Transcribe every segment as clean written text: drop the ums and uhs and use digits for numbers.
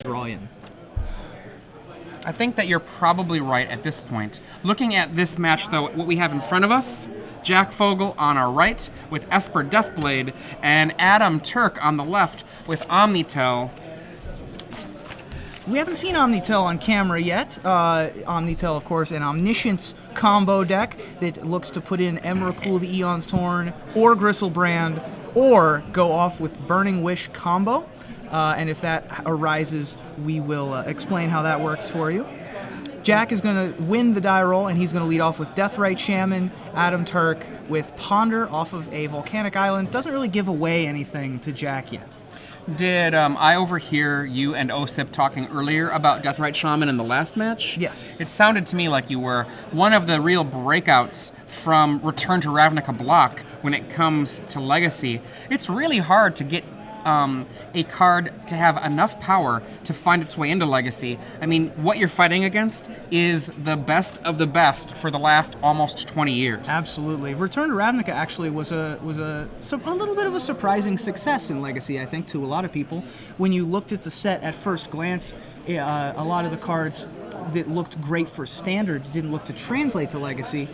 draw in. I think that you're probably right at this point. Looking at this match, though, what we have in front of us, Jack Fogle on our right with Esper Deathblade, and Adam Turk on the left with Omnitel. We haven't seen Omnitel on camera yet. Omnitel, of course, an Omniscience combo deck that looks to put in Emrakul the Eon's Torn, or Gristlebrand, or go off with Burning Wish combo. And if that arises, we will explain how that works for you. Jack is going to win the die roll, and he's going to lead off with Deathrite Shaman, Adam Turk with Ponder off of a volcanic island. Doesn't really give away anything to Jack yet. Did I overhear you and Osip talking earlier about Deathrite Shaman in the last match? Yes. It sounded to me like you were one of the real breakouts from Return to Ravnica block when it comes to Legacy. It's really hard to get a card to have enough power to find its way into Legacy. I mean, what you're fighting against is the best of the best for the last almost 20 years. Absolutely. Return to Ravnica actually was a little bit of a surprising success in Legacy, I think, to a lot of people. When you looked at the set at first glance, a lot of the cards that looked great for Standard didn't look to translate to Legacy.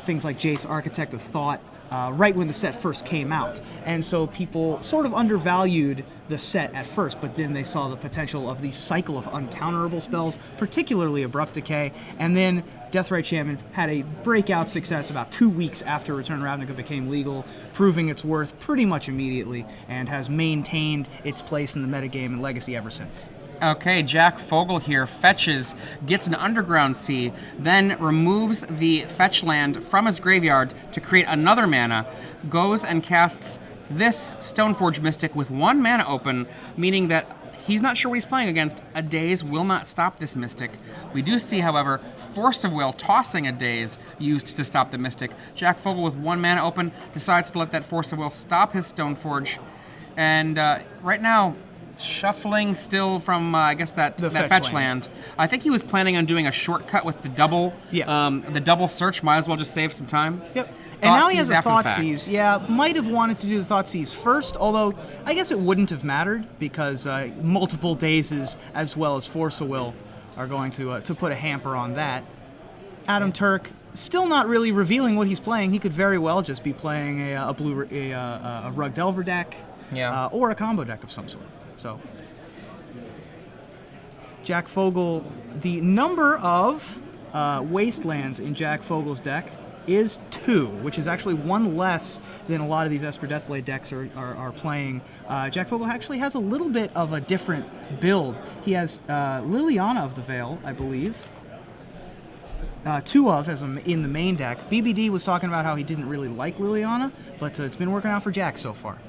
Things like Jace, Architect of Thought, right when the set first came out. And so people sort of undervalued the set at first, but then they saw the potential of the cycle of uncounterable spells, particularly Abrupt Decay, and then Deathrite Shaman had a breakout success about 2 weeks after Return to Ravnica became legal, proving its worth pretty much immediately, and has maintained its place in the metagame and Legacy ever since. Okay, Jack Fogle here fetches, gets an Underground Sea, then removes the fetch land from his graveyard to create another mana, goes and casts this Stoneforge Mystic with 1 mana open, meaning that he's not sure what he's playing against. A Daze will not stop this Mystic. We do see, however, Force of Will tossing a Daze used to stop the Mystic. Jack Fogle with 1 mana open decides to let that Force of Will stop his Stoneforge, and right now, shuffling still from, I guess, that fetch land. I think he was planning on doing a shortcut with the double search. Might as well just save some time. Yep. And now he has a Thoughtseize. Yeah, might have wanted to do the Thoughtseize first, although I guess it wouldn't have mattered because multiple Dazes as well as Force of Will are going to put a hamper on that. Adam Turk still not really revealing what he's playing. He could very well just be playing a Rug Delver deck, or a combo deck of some sort. So, Jack Fogle, the number of wastelands in Jack Fogle's deck is 2, which is actually 1 less than a lot of these Esper Deathblade decks are playing. Jack Fogle actually has a little bit of a different build. He has Liliana of the Veil, I believe. 2 of as in the main deck. BBD was talking about how he didn't really like Liliana, but it's been working out for Jack so far.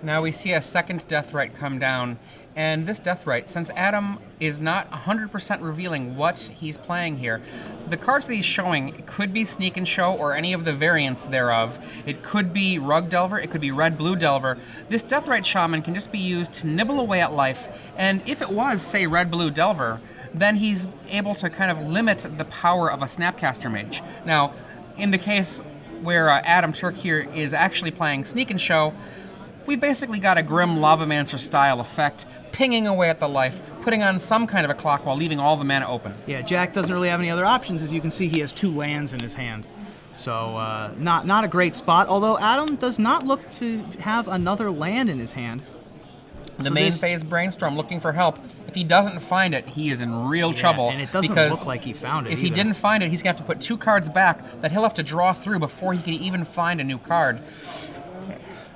Now we see a second Deathrite come down, and this Deathrite, since Adam is not 100% revealing what he's playing here, the cards that he's showing could be Sneak and Show or any of the variants thereof. It could be Rug Delver, it could be Red-Blue Delver. This Deathrite Shaman can just be used to nibble away at life, and if it was, say, Red-Blue Delver, then he's able to kind of limit the power of a Snapcaster Mage. Now, in the case where Adam Turk here is actually playing Sneak and Show, we basically got a Grim Lavamancer style effect, pinging away at the life, putting on some kind of a clock while leaving all the mana open. Yeah, Jack doesn't really have any other options. As you can see, he has 2 lands in his hand. So not a great spot, although Adam does not look to have another land in his hand. The main phase Brainstorm looking for help. If he doesn't find it, he is in real trouble. And it doesn't look like he found it If he didn't find it, he's going to have to put 2 cards back that he'll have to draw through before he can even find a new card.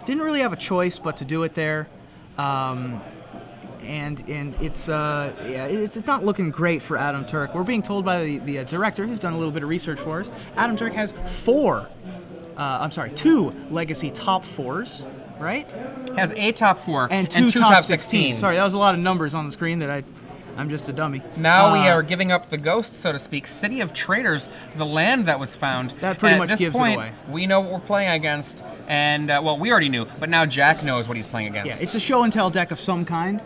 Didn't really have a choice but to do it there, and it's not looking great for Adam Turk. We're being told by the director, who's done a little bit of research for us, Adam Turk has 2 Legacy top 4s, right? Has a top 4 and 2 top 16s. Sorry, that was a lot of numbers on the screen that I'm just a dummy. Now we are giving up the ghost, so to speak. City of Traders, the land that was found. That pretty much gives it away. We know what we're playing against, and, well, we already knew, but now Jack knows what he's playing against. Yeah, it's a show and tell deck of some kind.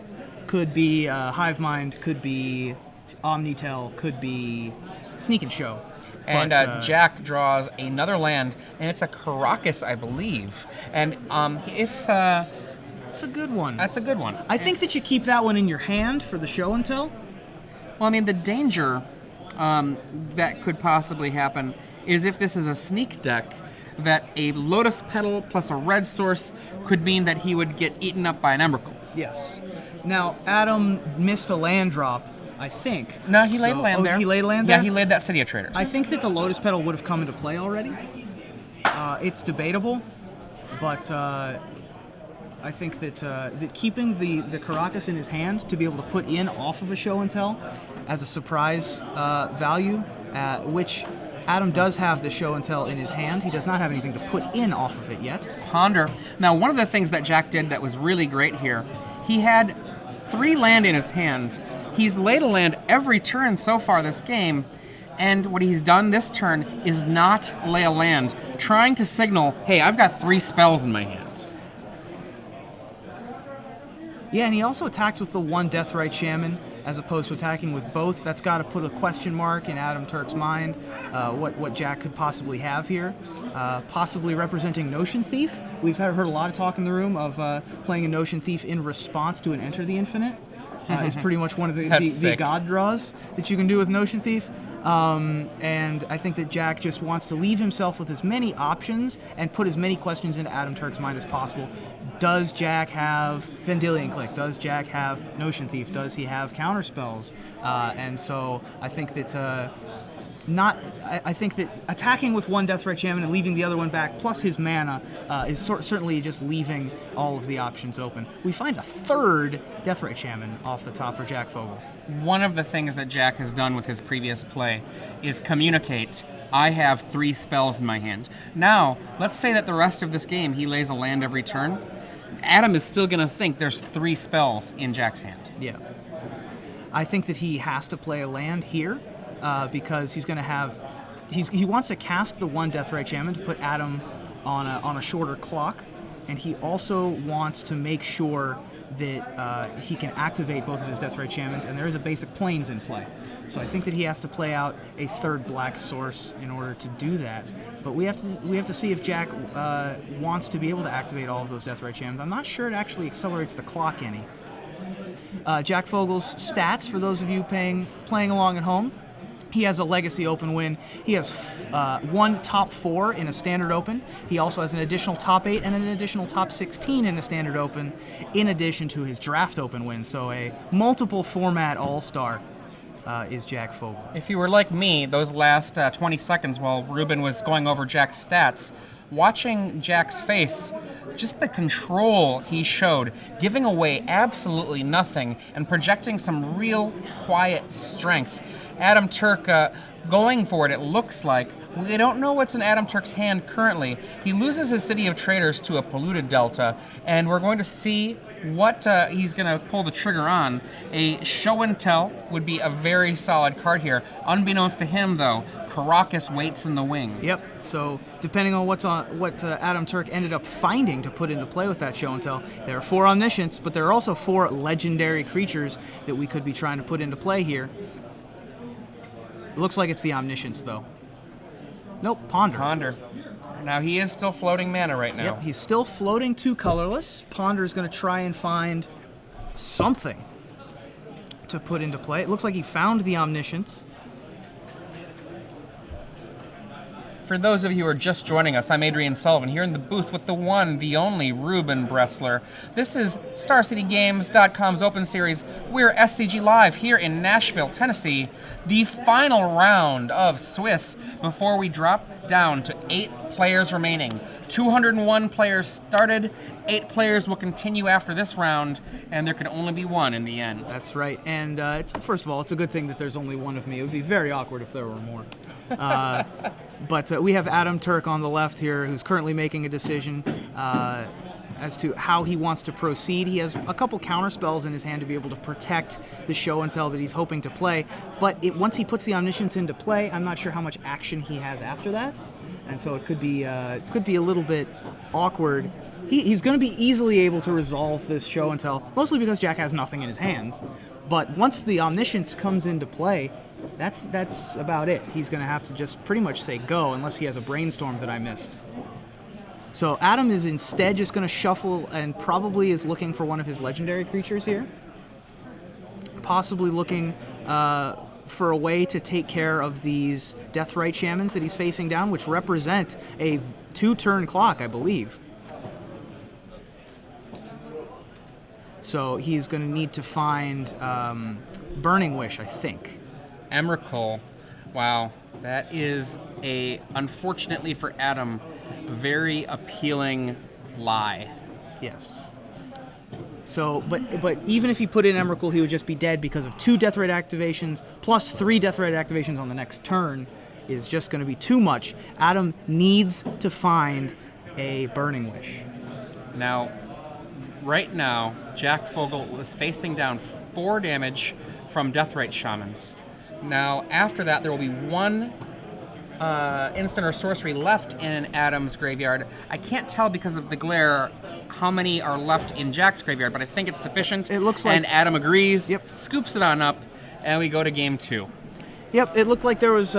Could be Hive Mind, could be Omnitel, could be Sneak and Show. And Jack draws another land, and it's a Caracas, I believe. And if That's a good one. That's a good one. I think that you keep that one in your hand for the show and tell. Well, I mean, the danger that could possibly happen is if this is a sneak deck, that a Lotus Petal plus a red source could mean that he would get eaten up by an Emrakul. Yes. Now, Adam missed a land drop, I think. No, he laid land there. He laid land there? Yeah, he laid that City of Traders. I think that the Lotus Petal would have come into play already. It's debatable, but I think that keeping the Caracas in his hand to be able to put in off of a show and tell as a surprise value, which Adam does have the show and tell in his hand. He does not have anything to put in off of it yet. Ponder. Now, one of the things that Jack did that was really great here, he had 3 land in his hand. He's laid a land every turn so far this game, and what he's done this turn is not lay a land, trying to signal, hey, I've got 3 spells in my hand. Yeah, and he also attacked with the 1 Deathrite Shaman as opposed to attacking with both. That's got to put a question mark in Adam Turk's mind, what Jack could possibly have here. Possibly representing Notion Thief. We've heard a lot of talk in the room of playing a Notion Thief in response to an Enter the Infinite. It's pretty much one of the god draws that you can do with Notion Thief. And I think that Jack just wants to leave himself with as many options and put as many questions into Adam Turk's mind as possible. Does Jack have Vendilion Click? Does Jack have Notion Thief? Does he have counterspells? And so I think that I think that attacking with 1 Deathrite Shaman and leaving the other one back, plus his mana, is certainly just leaving all of the options open. We find a 3rd Deathrite Shaman off the top for Jack Fogle. One of the things that Jack has done with his previous play is communicate, I have 3 spells in my hand. Now, let's say that the rest of this game he lays a land every turn. Adam is still going to think there's 3 spells in Jack's hand. Yeah. I think that he has to play a land here because he's going to have... He wants to cast the 1 Deathrite Shaman to put Adam on a shorter clock, and he also wants to make sure that he can activate both of his Deathrite Shamans, and there is a basic Plains in play. So I think that he has to play out a 3rd black source in order to do that. But we have to see if Jack wants to be able to activate all of those Deathrite Shamans. I'm not sure it actually accelerates the clock any. Jack Fogle's stats, for those of you playing along at home, he has a Legacy Open win. He has 1 top 4 in a Standard Open. He also has an additional top 8 and an additional top 16 in a Standard Open, in addition to his Draft Open win. So a multiple format all-star is Jack Fogle. If you were like me, those last 20 seconds while Ruben was going over Jack's stats, watching Jack's face, just the control he showed, giving away absolutely nothing and projecting some real quiet strength. Adam Turk going for it, it looks like. We don't know what's in Adam Turk's hand currently. He loses his City of Traders to a polluted Delta, and we're going to see what he's going to pull the trigger on. A show and tell would be a very solid card here. Unbeknownst to him, though, Caracas waits in the wing. Yep. So depending on what Adam Turk ended up finding to put into play with that show and tell, there are 4 Omniscience, but there are also 4 legendary creatures that we could be trying to put into play here. It looks like it's the Omniscience, though. Nope, Ponder. Ponder. Now, he is still floating mana right now. Yep, he's still floating 2 colorless. Ponder is going to try and find something to put into play. It looks like he found the Omniscience. For those of you who are just joining us, I'm Adrian Sullivan, here in the booth with the one, the only Ruben Bressler. This is StarCityGames.com's Open Series. We're SCG Live here in Nashville, Tennessee. The final round of Swiss before we drop down to 8 players remaining. 201 players started, 8 players will continue after this round, and there can only be 1 in the end. That's right, and first of all, it's a good thing that there's only 1 of me. It would be very awkward if there were more. But we have Adam Turk on the left here, who's currently making a decision as to how he wants to proceed. He has a couple counter spells in his hand to be able to protect the show and tell that he's hoping to play, but once he puts the Omniscience into play, I'm not sure how much action he has after that, and so it could be a little bit awkward. He's going to be easily able to resolve this show and tell, mostly because Jack has nothing in his hands, but once the Omniscience comes into play, that's about it. He's going to have to just pretty much say go, unless he has a brainstorm that I missed. So Adam is instead just going to shuffle and probably is looking for one of his legendary creatures here. Possibly looking for a way to take care of these Deathrite Shamans that he's facing down, which represent a 2-turn clock, I believe. So he's going to need to find Burning Wish, I think. Emrakul. Wow, that is unfortunately for Adam, very appealing lie. Yes. So, but even if he put in Emrakul, he would just be dead because of 2 Deathrite activations plus 3 Deathrite activations on the next turn is just going to be too much. Adam needs to find a Burning Wish. Now, right now, Jack Fogle is facing down 4 damage from Deathrite Shamans. Now, after that, there will be 1 instant or sorcery left in Adam's graveyard. I can't tell because of the glare how many are left in Jack's graveyard, but I think it's sufficient. It looks like... And Adam agrees, Yep. scoops it on up, and we go to game 2. Yep, it looked like there was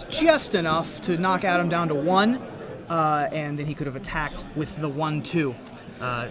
just enough to knock Adam down to 1, and then he could have attacked with the 1/2.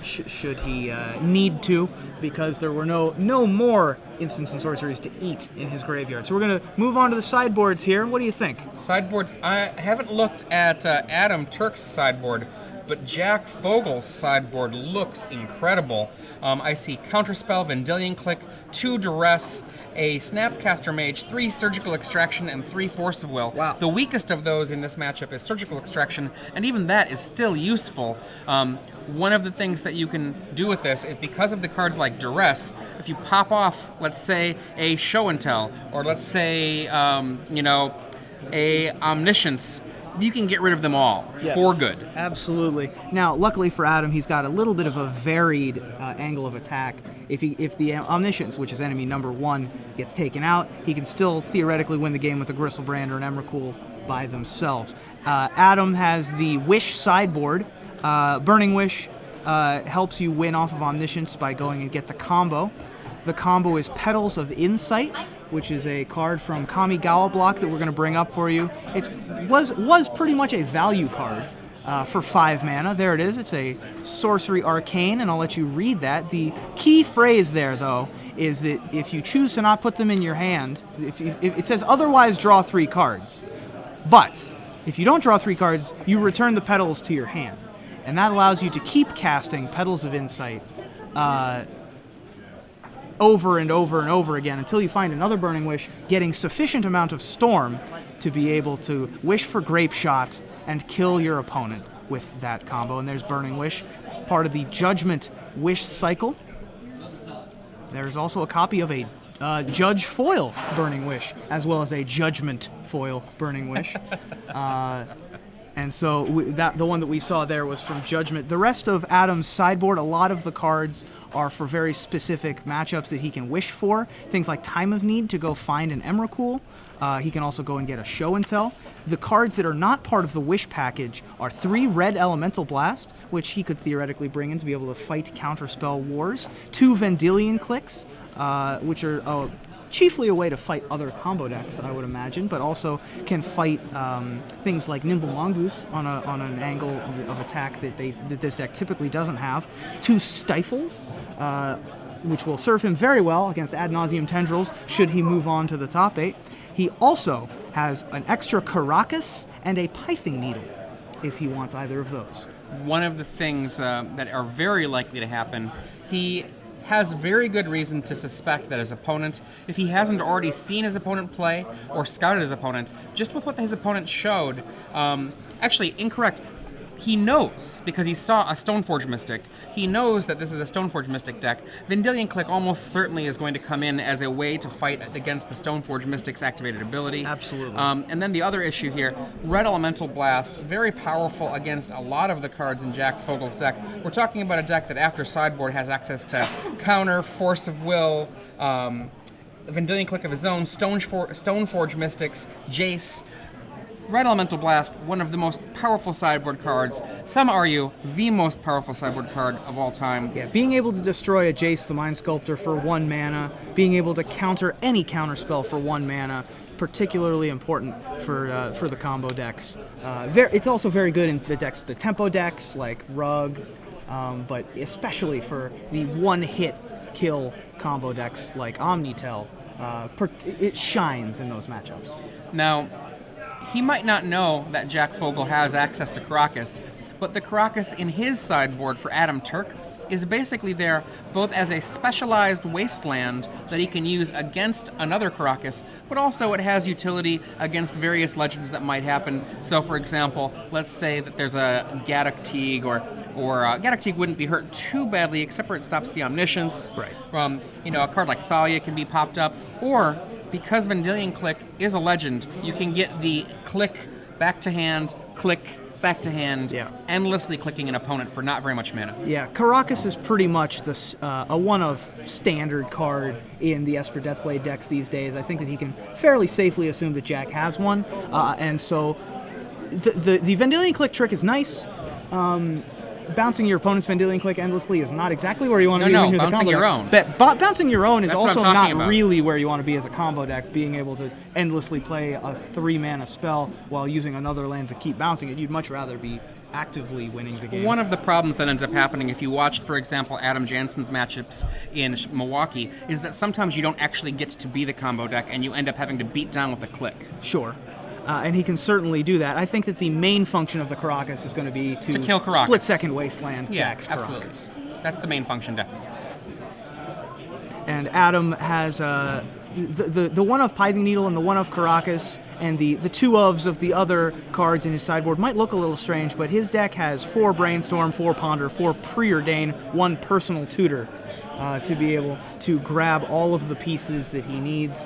Should he need to, because there were no more instants and sorceries to eat in his graveyard. So we're going to move on to the sideboards here. What do you think? Sideboards, I haven't looked at Adam Turk's sideboard, but Jack Fogle's sideboard looks incredible. I see Counterspell, Vendilion Click, 2 Duress, a Snapcaster Mage, 3 Surgical Extraction, and 3 Force of Will. Wow. The weakest of those in this matchup is Surgical Extraction, and even that is still useful. One of the things that you can do with this is because of the cards like Duress, if you pop off, let's say, a Show and Tell, or let's say, a Omniscience, you can get rid of them all for good. Absolutely. Now, luckily for Adam, he's got a little bit of a varied angle of attack. If the Omniscience, which is enemy number 1, gets taken out, he can still theoretically win the game with a Gristlebrand or an Emrakul by themselves. Adam has the Wish sideboard. Burning Wish helps you win off of Omniscience by going and get the combo. The combo is Petals of Insight, which is a card from Kamigawa block that we're going to bring up for you. It was pretty much a value card for 5 mana. There it is. It's a Sorcery Arcane, and I'll let you read that. The key phrase there, though, is that if you choose to not put them in your hand, if it says otherwise draw 3 cards. But if you don't draw 3 cards, you return the petals to your hand. And that allows you to keep casting Petals of Insight over and over and over again until you find another Burning Wish, getting sufficient amount of Storm to be able to wish for Grape Shot and kill your opponent with that combo. And there's Burning Wish, part of the Judgment Wish cycle. There's also a copy of a Judge Foil Burning Wish, as well as a Judgment Foil Burning Wish. And so the one that we saw there was from Judgment. The rest of Adam's sideboard, a lot of the cards are for very specific matchups that he can wish for. Things like Time of Need to go find an Emrakul. He can also go and get a Show and Tell. The cards that are not part of the Wish package are 3 Red Elemental Blast, which he could theoretically bring in to be able to fight Counterspell Wars. 2 Vendilion Clicks, which are chiefly a way to fight other combo decks, I would imagine, but also can fight things like Nimble Mongoose on an angle of attack that this deck typically doesn't have. 2 Stifles, which will serve him very well against Ad Nauseam Tendrils should he move on to the top 8. He also has an extra Caracas and a Pithing Needle, if he wants either of those. One of the things that are very likely to happen, he has very good reason to suspect that his opponent, if he hasn't already seen his opponent play or scouted his opponent, just with what his opponent showed, actually incorrect, he knows, because he saw a Stoneforge Mystic, he knows that this is a Stoneforge Mystic deck. Vendilion Click almost certainly is going to come in as a way to fight against the Stoneforge Mystic's activated ability. Absolutely. And then the other issue here, Red Elemental Blast, very powerful against a lot of the cards in Jack Fogle's deck. We're talking about a deck that after sideboard has access to Counter, Force of Will, Vendilion Click of his own, Stoneforge Mystics, Jace. Red Elemental Blast, one of the most powerful sideboard cards. Some argue the most powerful sideboard card of all time. Yeah, being able to destroy a Jace the Mind Sculptor for 1 mana, being able to counter any counterspell for 1 mana, particularly important for the combo decks. It's also very good in the tempo decks like Rug, but especially for the one-hit kill combo decks like Omnitel. It shines in those matchups. Now, he might not know that Jack Fogle has access to Caracas, but the Caracas in his sideboard for Adam Turk is basically there both as a specialized wasteland that he can use against another Caracas, but also it has utility against various legends that might happen. So, for example, let's say that there's a Gaddock Teague, or Gaddock Teague wouldn't be hurt too badly, except for it stops the Omniscience. Right. A card like Thalia can be popped up, or because Vendilion Click is a legend, you can get the click back to hand, click back to hand, endlessly clicking an opponent for not very much mana. Yeah, Caracas is pretty much a one-of standard card in the Esper Deathblade decks these days. I think that he can fairly safely assume that Jack has one, and so the Vendilion Click trick is nice. Bouncing your opponent's Vendilion Click endlessly is not exactly where you want to be. No, bouncing your own. But bouncing your own is also not about. really where you want to be as a combo deck, being able to endlessly play a 3-mana spell while using another land to keep bouncing it. You'd much rather be actively winning the game. One of the problems that ends up happening if you watched, for example, Adam Jansen's matchups in Milwaukee is that sometimes you don't actually get to be the combo deck and you end up having to beat down with a click. Sure. And he can certainly do that. I think that the main function of the Caracas is going to be to kill Caracas. Split second wasteland Jack's absolutely. Caracas. That's the main function, definitely. And Adam has the one of Pithing Needle and the one of Caracas, and the two ofs of the other cards in his sideboard might look a little strange, but his deck has 4 Brainstorm, 4 Ponder, 4 Preordain, 1 Personal Tutor to be able to grab all of the pieces that he needs.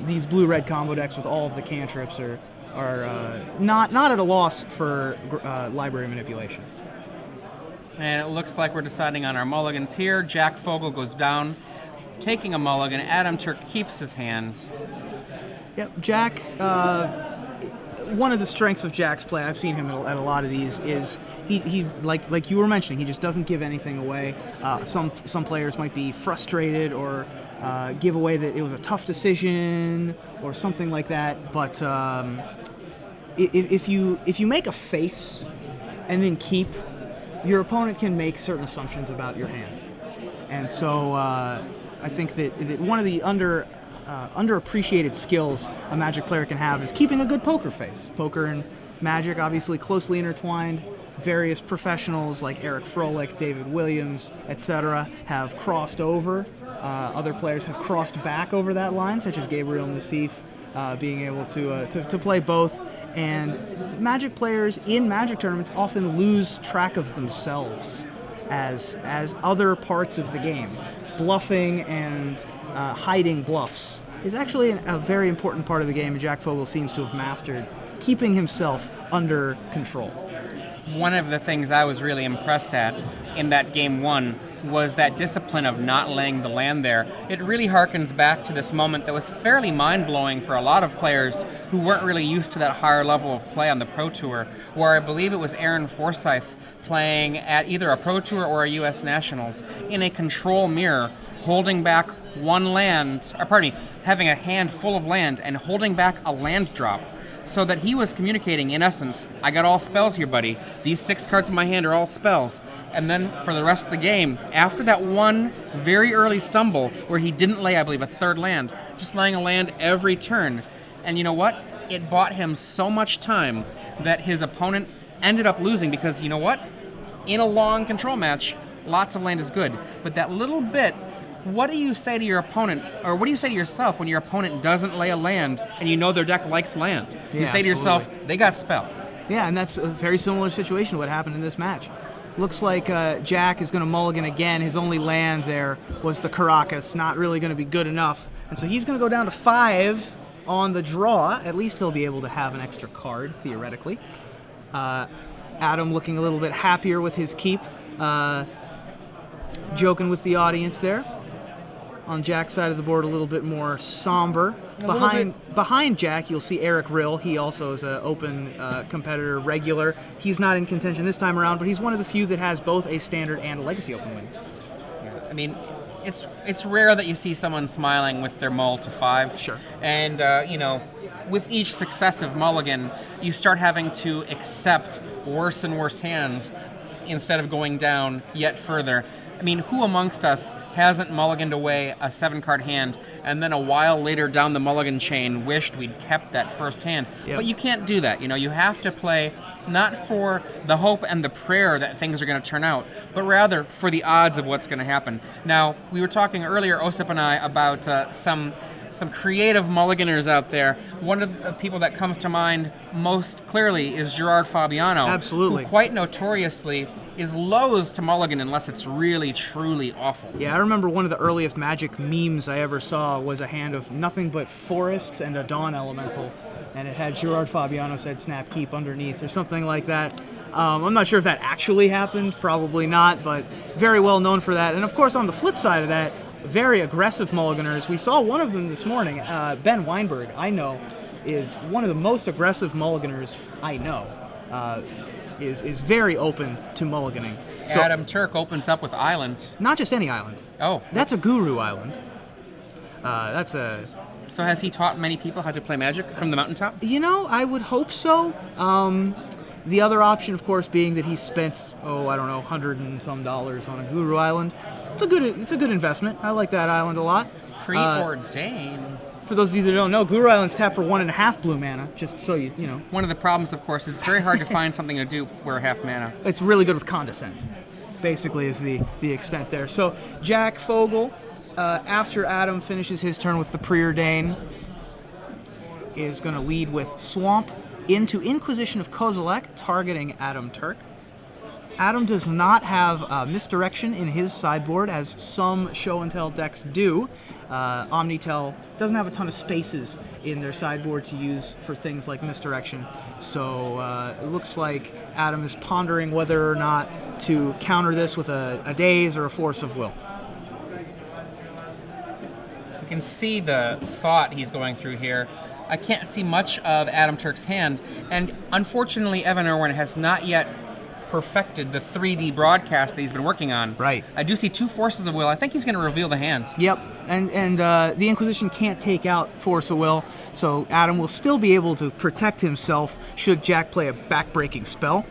These blue-red combo decks with all of the cantrips are not at a loss for library manipulation. And it looks like we're deciding on our mulligans here. Jack Fogle goes down, taking a mulligan. Adam Turk keeps his hand. Yep, Jack. One of the strengths of Jack's play, I've seen him at a lot of these, is he like you were mentioning, he just doesn't give anything away. Some players might be frustrated or give away that it was a tough decision or something like that. But if you make a face and then keep, your opponent can make certain assumptions about your hand. And so I think that one of the underappreciated skills a Magic player can have is keeping a good poker face. Poker and Magic obviously closely intertwined. Various professionals like Eric Froelich, David Williams, etc. have crossed over. Other players have crossed back over that line, such as Gabriel Nassif, being able to play both. And Magic players in Magic tournaments often lose track of themselves as other parts of the game. Bluffing and hiding bluffs is actually a very important part of the game, and Jack Fogle seems to have mastered keeping himself under control. One of the things I was really impressed at in that game 1 was that discipline of not laying the land there. It really harkens back to this moment that was fairly mind-blowing for a lot of players who weren't really used to that higher level of play on the Pro Tour, where I believe it was Aaron Forsyth playing at either a Pro Tour or a US Nationals in a control mirror, holding back one land, or pardon me, having a hand full of land and holding back a land drop, so that he was communicating, in essence, I got all spells here, buddy. These 6 cards in my hand are all spells. And then for the rest of the game, after that one very early stumble where he didn't lay, I believe, a 3rd land, just laying a land every turn. And you know what? It bought him so much time that his opponent ended up losing because, you know what? In a long control match, lots of land is good. But that little bit, what do you say to your opponent, or what do you say to yourself when your opponent doesn't lay a land and you know their deck likes land? Yeah, you say to yourself, they got spells. Yeah, and that's a very similar situation to what happened in this match. Looks like Jack is going to mulligan again. His only land there was the Caracas, not really going to be good enough. And so he's going to go down to 5 on the draw. At least he'll be able to have an extra card, theoretically. Adam looking a little bit happier with his keep. Joking with the audience there. On Jack's side of the board, a little bit more somber. Behind Jack, you'll see Eric Rill. He also is an open competitor, regular. He's not in contention this time around, but he's one of the few that has both a standard and a legacy open win. I mean, it's rare that you see someone smiling with their mull to 5. Sure. And you know, with each successive mulligan, you start having to accept worse and worse hands instead of going down yet further. I mean, who amongst us hasn't mulliganed away a 7-card hand and then a while later down the mulligan chain wished we'd kept that first hand? Yep. But you can't do that. You know, you have to play not for the hope and the prayer that things are going to turn out, but rather for the odds of what's going to happen. Now, we were talking earlier, Osip and I, about some creative mulliganers out there. One of the people that comes to mind most clearly is Gerard Fabiano. Absolutely. Who quite notoriously is loath to mulligan unless it's really, truly awful. Yeah, I remember one of the earliest Magic memes I ever saw was a hand of nothing but forests and a Dawn Elemental, and it had Gerard Fabiano said snap keep underneath or something like that. I'm not sure if that actually happened, probably not, but very well known for that. And of course, on the flip side of that, very aggressive mulliganers. We saw one of them this morning. Ben Weinberg, I know, is one of the most aggressive mulliganers I know. Is very open to mulliganing. So, Adam Turk opens up with Island. not just any island. Oh. That's a Guru Island. So has he taught many people how to play Magic from the mountaintop? You know, I would hope so. The other option, of course, being that he spent, I don't know, $100 and some on a Guru Island. It's a good investment. I like that island a lot. Preordained. For those of you that don't know, Guru Island's tapped for 1.5 blue mana, just so you know. One of the problems, of course, it's very hard to find something to do for 1/2 mana. It's really good with Condescend, basically, is the extent there. So Jack Fogle, after Adam finishes his turn with the Preordain, is going to lead with Swamp into Inquisition of Kozilek, targeting Adam Turk. Adam does not have Misdirection in his sideboard, as some Show and Tell decks do. Omnitel doesn't have a ton of spaces in their sideboard to use for things like Misdirection, so it looks like Adam is pondering whether or not to counter this with a Daze or a Force of Will. You can see the thought he's going through here. I can't see much of Adam Turk's hand, and unfortunately Evan Irwin has not yet perfected the 3D broadcast that he's been working on. Right. I do see 2 Forces of Will. I think he's going to reveal the hand. Yep, and the Inquisition can't take out Force of Will, so Adam will still be able to protect himself should Jack play a backbreaking spell.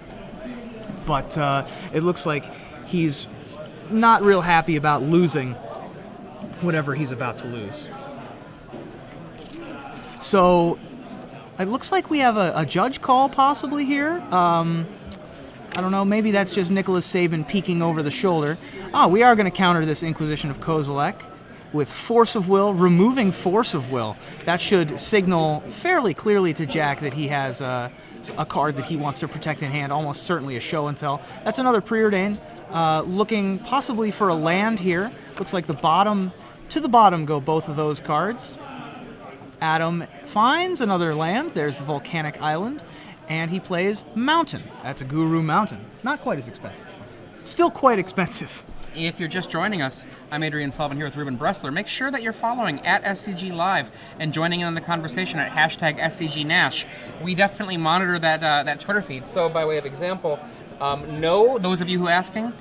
But it looks like he's not real happy about losing whatever he's about to lose. So it looks like we have a judge call possibly here. I don't know, maybe that's just Nicholas Saban peeking over the shoulder. We are going to counter this Inquisition of Kozilek with Force of Will, removing Force of Will. That should signal fairly clearly to Jack that he has a card that he wants to protect in hand, almost certainly a Show and Tell. That's another Preordain, looking possibly for a land here. Looks like to the bottom go both of those cards. Adam finds another land. There's the Volcanic Island. And he plays Mountain. That's a Guru Mountain. Not quite as expensive. Still quite expensive. If you're just joining us, I'm Adrian Sullivan here with Ruben Bressler. Make sure that you're following at SCG Live and joining in on the conversation at #SCGNASH. We definitely monitor that Twitter feed. So by way of example, no, those of you who are asking,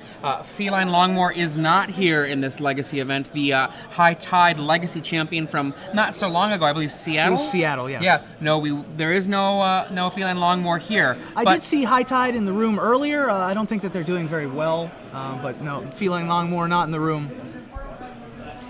Feline Longmore is not here in this Legacy event. The High Tide Legacy champion from not so long ago, I believe Seattle? It was Seattle, yes. Yeah, no, there is no Feline Longmore here. I did see High Tide in the room earlier. I don't think that they're doing very well, but no, Feline Longmore not in the room.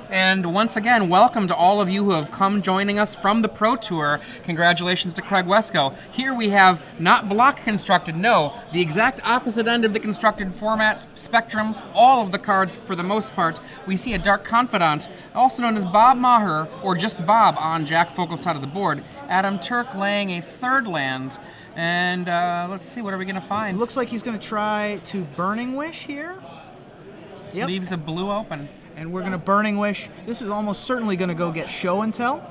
And once again, welcome to all of you who have come joining us from the Pro Tour. Congratulations to Craig Wesco. Here we have not block constructed, no, the exact opposite end of the constructed format spectrum, all of the cards for the most part. We see a Dark Confidant, also known as Bob Maher, or just Bob on Jack Fogle's side of the board. Adam Turk laying a 3rd land. And let's see, what are we going to find? Looks like he's going to try to Burning Wish here. Yep. Leaves a blue open. And we're going to Burning Wish. This is almost certainly going to go get Show and Tell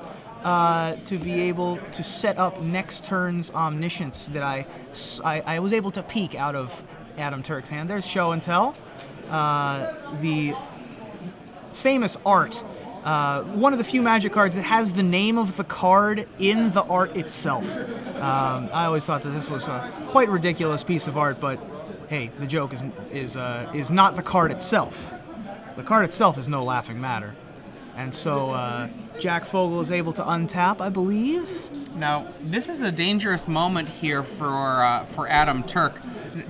to be able to set up next turn's Omniscience that I was able to peek out of Adam Turk's hand. There's Show and Tell. The famous art. One of the few Magic cards that has the name of the card in the art itself. I always thought that this was a quite ridiculous piece of art, but hey, the joke is not the card itself. the card itself is no laughing matter. And so Jack Fogle is able to untap, I believe. Now, this is a dangerous moment here for Adam Turk.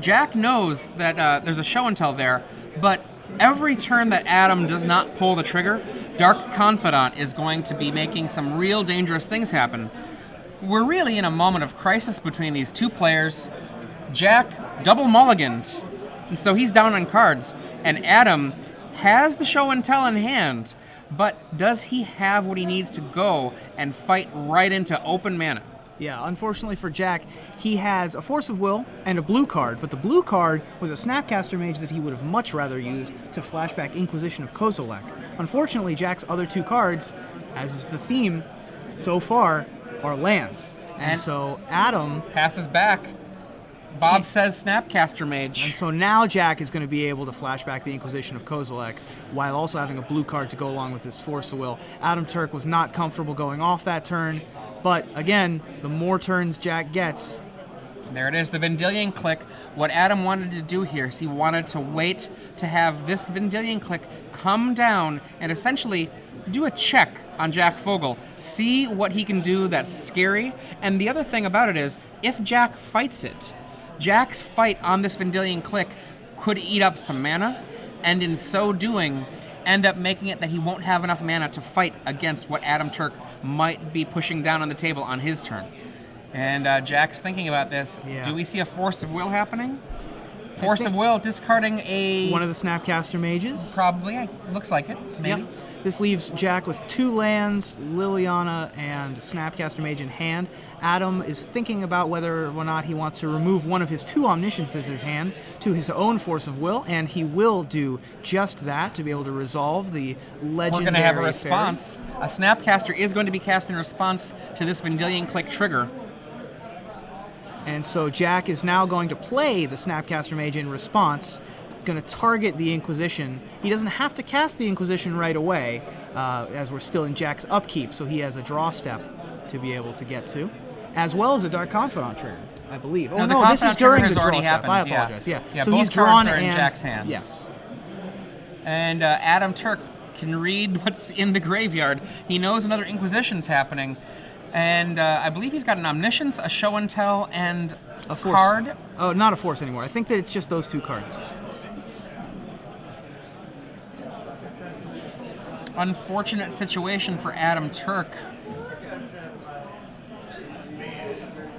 Jack knows that there's a show and tell there, but every turn that Adam does not pull the trigger, Dark Confidant is going to be making some real dangerous things happen. We're really in a moment of crisis between these two players. Jack double mulliganed, and so he's down on cards, and Adam has the show and tell in hand, but does he have what he needs to go and fight right into open mana? Yeah, unfortunately for Jack, he has a Force of Will and a blue card, but the blue card was a Snapcaster Mage that he would have much rather used to flashback Inquisition of Kozilek. Unfortunately, Jack's other two cards, as is the theme so far, are lands. And so Adam passes back. Bob says Snapcaster Mage. And so now Jack is going to be able to flashback the Inquisition of Kozilek while also having a blue card to go along with his Force of Will. Adam Turk was not comfortable going off that turn, but again, the more turns Jack gets... There it is, the Vendilion Click. What Adam wanted to do here is he wanted to wait to have this Vendilion Click come down and essentially do a check on Jack Fogle. See what he can do that's scary. And the other thing about it is, if Jack fights it, Jack's fight on this Vendilion Click could eat up some mana, and in so doing, end up making it that he won't have enough mana to fight against what Adam Turk might be pushing down on the table on his turn. And Jack's thinking about this. Yeah. Do we see a Force of Will happening? Force of Will discarding one of the Snapcaster Mages? Probably. Looks like it. Maybe. Yep. This leaves Jack with 2 lands, Liliana and Snapcaster Mage in hand. Adam is thinking about whether or not he wants to remove one of his 2 Omnisciences in his hand to his own Force of Will, and he will do just that to be able to resolve the legendary... We're going to have a response. A Snapcaster is going to be cast in response to this Vendilion Click trigger. And so Jack is now going to play the Snapcaster Mage in response, going to target the Inquisition. He doesn't have to cast the Inquisition right away, as we're still in Jack's upkeep, so he has a draw step to be able to get to, as well as a Dark Confidant trigger, I believe. No, no, this is during the draw step. I apologize. Yeah. So he's drawn are in Jack's hand. Yes. And Adam Turk can read what's in the graveyard. He knows another Inquisition's happening. And I believe he's got an Omniscience, a Show and Tell, and a Force card. Oh, not a Force anymore. I think that it's just those 2 cards. Unfortunate situation for Adam Turk.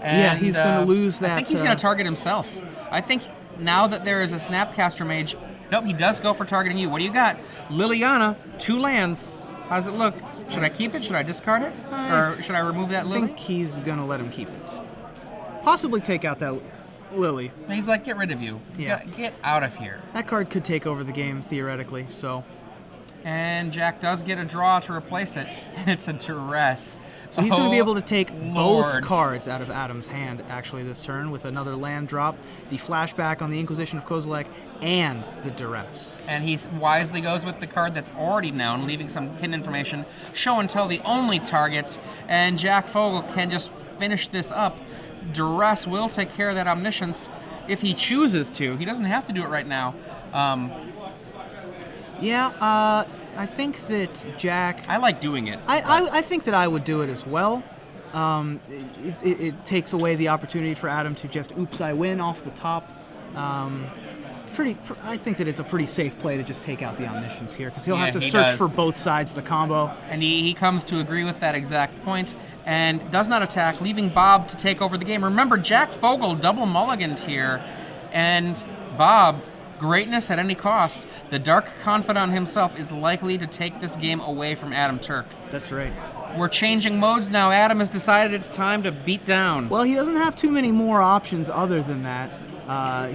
And, yeah, he's going to lose that. I think he's going to target himself. I think now that there is a Snapcaster Mage... Nope, he does go for targeting you. What do you got? Liliana, 2 lands. How does it look? Should I keep it? Should I discard it? Or should I remove that Lily? I think he's going to let him keep it. Possibly take out that Lily. And he's like, get rid of you. Yeah. Get out of here. That card could take over the game, theoretically, so... And Jack does get a draw to replace it, and it's a duress. So he's going to be able to take both cards out of Adam's hand, actually, this turn, with another land drop, the flashback on the Inquisition of Kozilek, and the duress. And he wisely goes with the card that's already known, leaving some hidden information. Show and Tell the only target, and Jack Fogle can just finish this up. Duress will take care of that Omniscience if he chooses to. He doesn't have to do it right now. I think that Jack... I like doing it. I think that I would do it as well. It takes away the opportunity for Adam to just, oops, I win off the top. I think that it's a pretty safe play to just take out the Omniscience here, because he'll have to search for both sides of the combo. And he comes to agree with that exact point, and does not attack, leaving Bob to take over the game. Remember, Jack Fogle double mulliganed here, and Bob... Greatness at any cost. The Dark Confidant himself is likely to take this game away from Adam Turk. That's right. We're changing modes now. Adam has decided it's time to beat down. Well, he doesn't have too many more options other than that.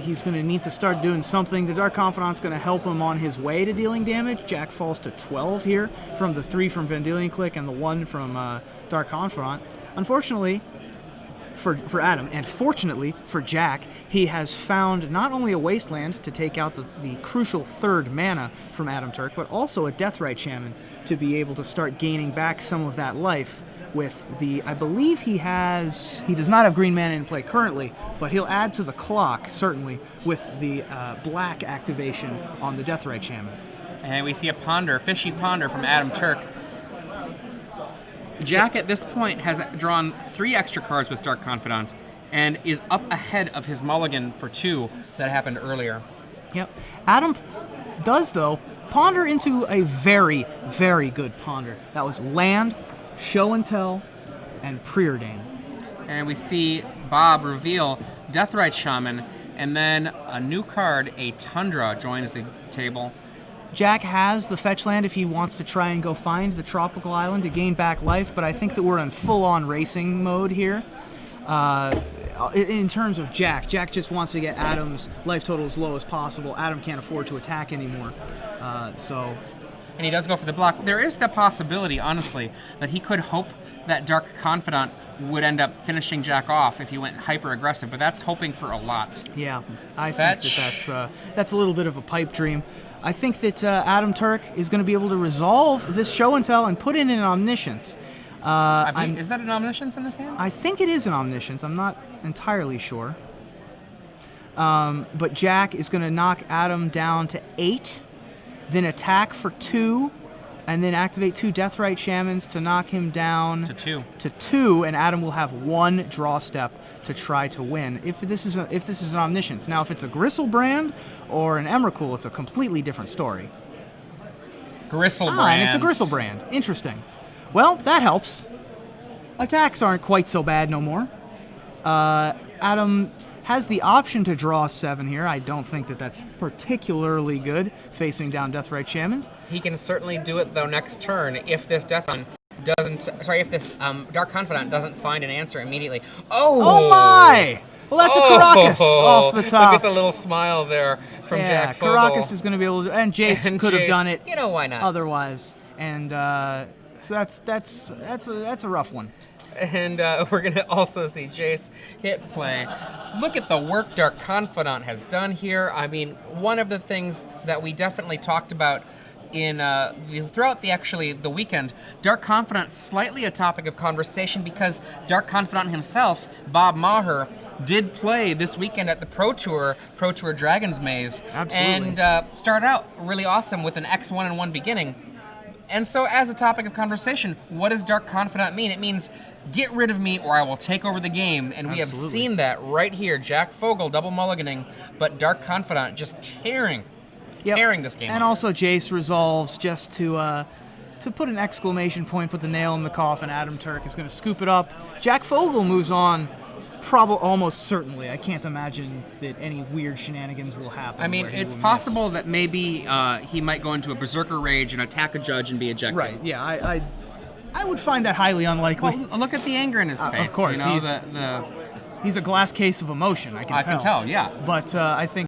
He's going to need to start doing something. The Dark Confidant's going to help him on his way to dealing damage. Jack falls to 12 here from the 3 from Vendilion Click and the 1 from Dark Confidant. Unfortunately, for Adam, and fortunately for Jack, he has found not only a Wasteland to take out the crucial 3rd mana from Adam Turk, but also a Deathrite Shaman to be able to start gaining back some of that life with the, I believe he does not have green mana in play currently, but he'll add to the clock, certainly, with the black activation on the Deathrite Shaman. And we see a ponder, fishy ponder from Adam Turk. Jack at this point has drawn 3 extra cards with Dark Confidant and is up ahead of his mulligan for 2 that happened earlier. Yep. Adam does, though, ponder into a very, very good ponder. That was land, show and tell, and preordain. And we see Bob reveal Deathrite Shaman, and then a new card, a Tundra, joins the table. Jack has the fetch land if he wants to try and go find the tropical island to gain back life, but I think that we're in full-on racing mode here. In terms of Jack just wants to get Adam's life total as low as possible. Adam can't afford to attack anymore. And he does go for the block. There is the possibility, honestly, that he could hope that Dark Confidant would end up finishing Jack off if he went hyper-aggressive, but that's hoping for a lot. Yeah, I think that's a little bit of a pipe dream. I think that Adam Turk is going to be able to resolve this show and tell and put in an Omniscience. Is that an Omniscience in his hand? I think it is an Omniscience. I'm not entirely sure. But Jack is going to knock Adam down to 8, then attack for 2, and then activate 2 Deathrite Shamans to knock him down to 2, and Adam will have 1 draw step to try to win. If this is an Omniscience. Now, if it's a Gristlebrand or an Emrakul, it's a completely different story. Gristlebrand. And it's a Gristlebrand. Interesting. Well, that helps. Attacks aren't quite so bad no more. Adam has the option to draw 7 here. I don't think that that's particularly good, facing down Deathrite Shamans. He can certainly do it, though, next turn if this if this Dark Confidant doesn't find an answer immediately. Oh my! Well, that's a Caracas off the top. Look at the little smile there from Jack Fogle. Caracas is going to be able to, and Jace could have done it. You know, why not? Otherwise, and so that's a rough one. And we're going to also see Jace hit play. Look at the work Dark Confidant has done here. I mean, one of the things that we definitely talked about throughout the weekend, Dark Confidant slightly a topic of conversation because Dark Confidant himself, Bob Maher, did play this weekend at the Pro Tour Dragon's Maze. Absolutely. And started out really awesome with an X1 and 1 beginning. And so as a topic of conversation, what does Dark Confidant mean? It means get rid of me or I will take over the game. And we have seen that right here. Jack Fogle double mulliganing, but Dark Confidant just tearing this game. And also Jace resolves just to put an exclamation point, put the nail in the coffin. Adam Turk is going to scoop it up. Jack Fogle moves on. Almost certainly. I can't imagine that any weird shenanigans will happen. I mean, it's possible that maybe he might go into a berserker rage and attack a judge and be ejected. Right, yeah, I would find that highly unlikely. Well, look at the anger in his face. Of course, you know, he's a glass case of emotion, I can tell. I can tell, yeah. But I think